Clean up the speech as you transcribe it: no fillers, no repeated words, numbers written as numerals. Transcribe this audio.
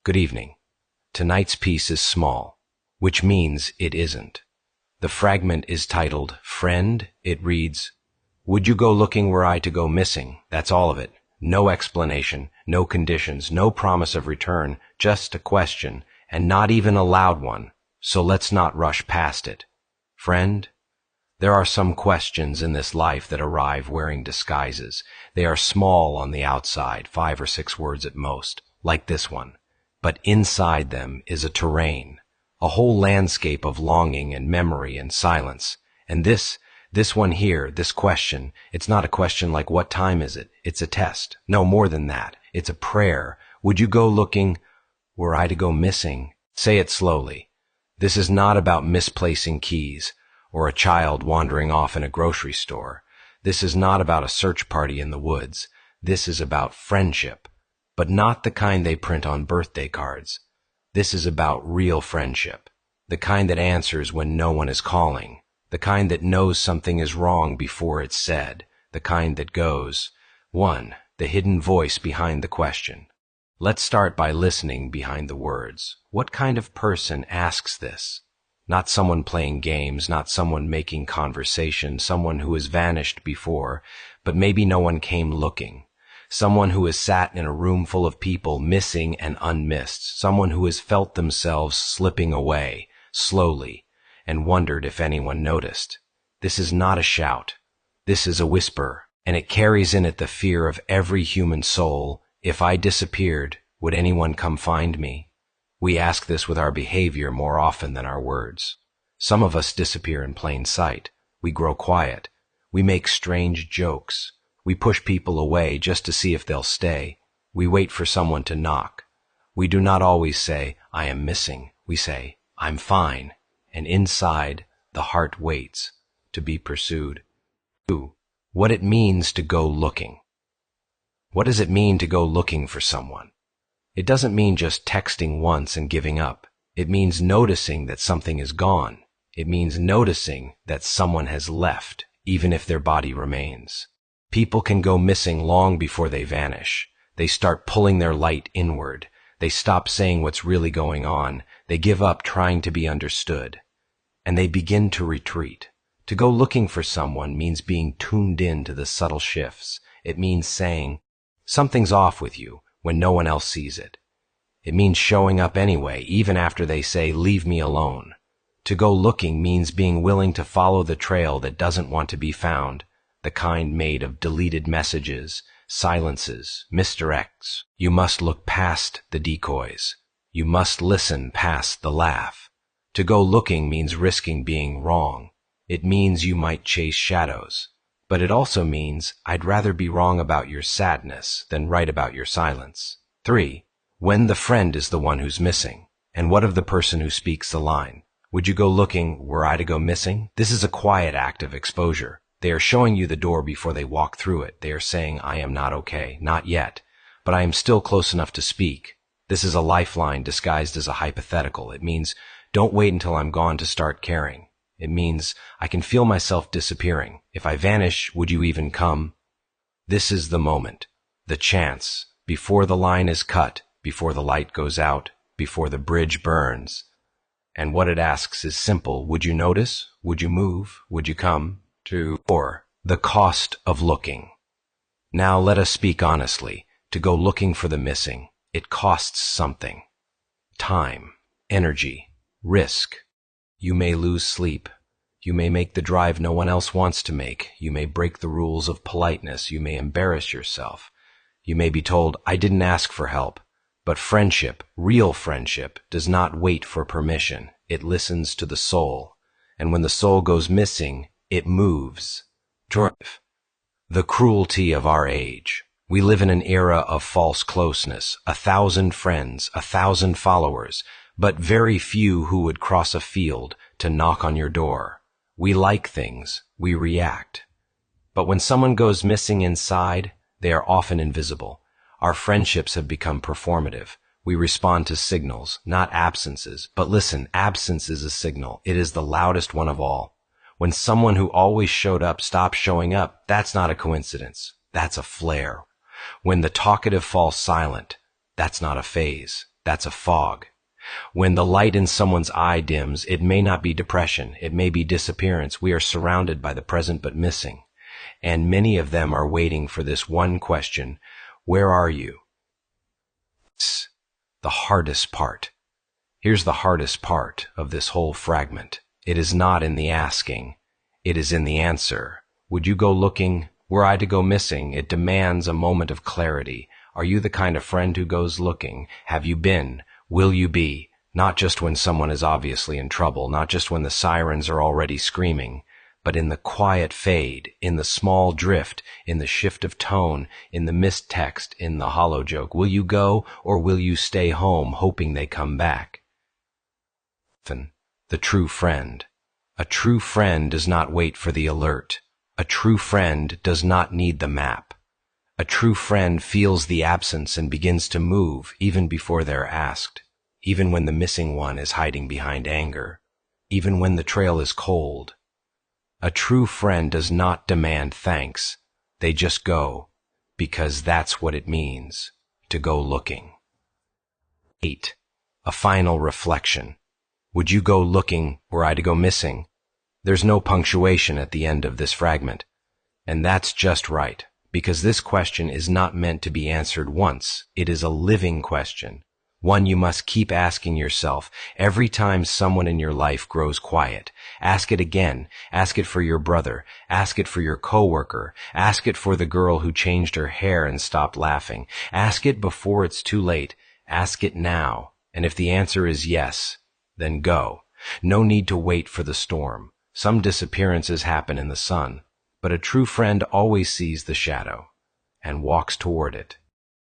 Good evening. Tonight's piece is small, which means it isn't. The fragment is titled, Friend. It reads, Would you go looking were I to go missing? That's all of it. No explanation, no conditions, no promise of return, just a question, and not even a loud one, so let's not rush past it. Friend, there are some questions in this life that arrive wearing disguises. They are small on the outside, 5 or 6 words at most, like this one. But inside them is a terrain, a whole landscape of longing and memory and silence. And this one here, this question, it's not a question like what time is it? It's a test. No, more than that. It's a prayer. Would you go looking were I to go missing? Say it slowly. This is not about misplacing keys or a child wandering off in a grocery store. This is not about a search party in the woods. This is about friendship, but not the kind they print on birthday cards. This is about real friendship, the kind that answers when no one is calling, the kind that knows something is wrong before it's said, the kind that goes, 1. The hidden voice behind the question. Let's start by listening behind the words. What kind of person asks this? Not someone playing games, not someone making conversation, someone who has vanished before, but maybe no one came looking. Someone who has sat in a room full of people missing and unmissed, someone who has felt themselves slipping away, slowly, and wondered if anyone noticed. This is not a shout. This is a whisper, and it carries in it the fear of every human soul. If I disappeared, would anyone come find me? We ask this with our behavior more often than our words. Some of us disappear in plain sight. We grow quiet. We make strange jokes. We push people away just to see if they'll stay. We wait for someone to knock. We do not always say, I am missing. We say, I'm fine. And inside, the heart waits to be pursued. 2. What it means to go looking. What does it mean to go looking for someone? It doesn't mean just texting once and giving up. It means noticing that something is gone. It means noticing that someone has left, even if their body remains. People can go missing long before they vanish. They start pulling their light inward. They stop saying what's really going on. They give up trying to be understood. And they begin to retreat. To go looking for someone means being tuned in to the subtle shifts. It means saying, something's off with you, when no one else sees it. It means showing up anyway, even after they say, leave me alone. To go looking means being willing to follow the trail that doesn't want to be found, the kind made of deleted messages, silences, misdirects. You must look past the decoys. You must listen past the laugh. To go looking means risking being wrong. It means you might chase shadows. But it also means I'd rather be wrong about your sadness than right about your silence. 3. When the friend is the one who's missing. And what of the person who speaks the line? Would you go looking were I to go missing? This is a quiet act of exposure. They are showing you the door before they walk through it. They are saying, I am not okay, not yet, but I am still close enough to speak. This is a lifeline disguised as a hypothetical. It means, don't wait until I'm gone to start caring. It means, I can feel myself disappearing. If I vanish, would you even come? This is the moment, the chance, before the line is cut, before the light goes out, before the bridge burns. And what it asks is simple. Would you notice? Would you move? Would you come? 4. The cost of looking. Now let us speak honestly. To go looking for the missing, it costs something. Time, energy, risk. You may lose sleep. You may make the drive no one else wants to make. You may break the rules of politeness. You may embarrass yourself. You may be told, I didn't ask for help. But friendship, real friendship, does not wait for permission. It listens to the soul. And when the soul goes missing, it moves. The cruelty of our age. We live in an era of false closeness, 1,000 friends, 1,000 followers, but very few who would cross a field to knock on your door. We like things, we react. But when someone goes missing inside, they are often invisible. Our friendships have become performative. We respond to signals, not absences. But listen, absence is a signal. It is the loudest one of all. When someone who always showed up stops showing up, that's not a coincidence. That's a flare. When the talkative falls silent, that's not a phase. That's a fog. When the light in someone's eye dims, it may not be depression, it may be disappearance. We are surrounded by the present but missing. And many of them are waiting for this one question: where are you? It's the hardest part. Here's the hardest part of this whole fragment. It is not in the asking, it is in the answer. Would you go looking were I to go missing? It demands a moment of clarity. Are you the kind of friend who goes looking? Have you been? Will you be? Not just when someone is obviously in trouble, not just when the sirens are already screaming, but in the quiet fade, in the small drift, in the shift of tone, in the missed text, in the hollow joke. Will you go, or will you stay home hoping they come back? The true friend. A true friend does not wait for the alert. A true friend does not need the map. A true friend feels the absence and begins to move even before they're asked, even when the missing one is hiding behind anger, even when the trail is cold. A true friend does not demand thanks. They just go, because that's what it means to go looking. 8. A final reflection. Would you go looking were I to go missing? There's no punctuation at the end of this fragment. And that's just right, because this question is not meant to be answered once. It is a living question, one you must keep asking yourself every time someone in your life grows quiet. Ask it again. Ask it for your brother. Ask it for your coworker. Ask it for the girl who changed her hair and stopped laughing. Ask it before it's too late. Ask it now. And if the answer is yes, then go. No need to wait for the storm. Some disappearances happen in the sun, but a true friend always sees the shadow and walks toward it.